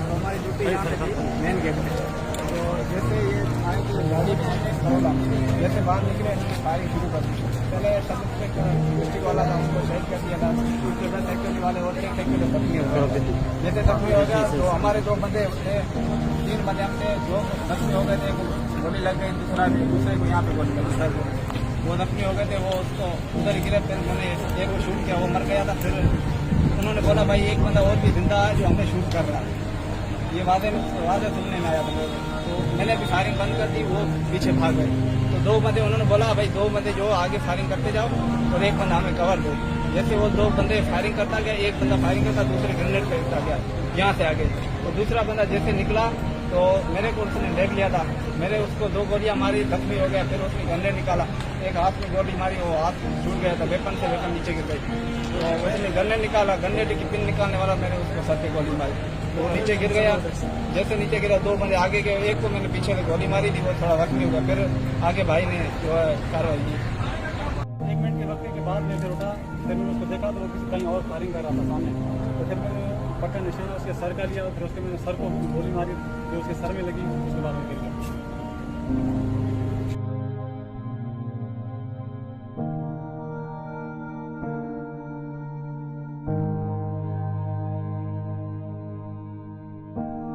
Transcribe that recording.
हमारी ड्यूटी यहाँ पे थी मेन गेट पे। तो जैसे ये आए तो गाड़ी में करोला जैसे बाहर निकले फायरिंग शुरू कर दी। पहले सब डिस्ट्रिक्ट वाला था, उसको शहीद कर दिया था। उसके बाद सेक्यूरिटी वाले और एक सेक्यूरिटी जख्मी हो गए। जैसे जख्मी हो गया तो हमारे 2 बंदे थे, 3 बंदे हमसे 2 जख्मी हो गए थे। गोली लग गई, दूसरे को यहाँ पे गोली लगी सर को। वो जख्मी हो गए थे, वो उसको उधर ही गिरे। फिर उन्होंने एक को शूट किया, वो मर गया था। फिर उन्होंने बोला भाई एक बंदा और भी जिंदा है जो हमें शूट कर रहा है। ये वादे सुनने में आया था। तो मैंने भी फायरिंग बंद कर दी, वो पीछे भाग गए। तो 2 बंदे उन्होंने बोला भाई 2 बंदे जो आगे फायरिंग करते जाओ और एक बंदा हमें कवर दो। जैसे वो 2 बंदे फायरिंग करता गया, एक बंदा फायरिंग करता, दूसरे ग्रेनेड फेंकता गया यहाँ से आगे। तो दूसरा बंदा जैसे निकला तो मेरे को उसने देख लिया था। मैंने उसको 2 गोलियां मारी, जख्मी हो गया। फिर उसने ग्रेनेड निकाला, एक हाथ में गोली मारी, वो हाथ छूट गया था। वेपन से वेपन नीचे गिर गई। तो उसने ग्रेनेड निकाला, ग्रेनेड की पिन निकालने वाला मैंने उसको सर पे गोली मारी, तो वो नीचे गिर गया। जैसे नीचे गिरा 2 बंदे आगे गए, एक को मैंने पीछे से गोली मारी थी, वो थोड़ा जख्मी हो गया। फिर आगे भाई ने जो है कार्रवाई की। 1 मिनट के वक्त के बाद मैं फिर उठा, फिर मैंने उसको देखा तो वो किसी कहीं और फायरिंग कर रहा था सामने। तो फिर मैंने पट्टा निशान उसके सर का लिया, फिर उसके मैंने सर को गोली मारी, फिर उसके सर में लगी, उसके बाद में गिर गया।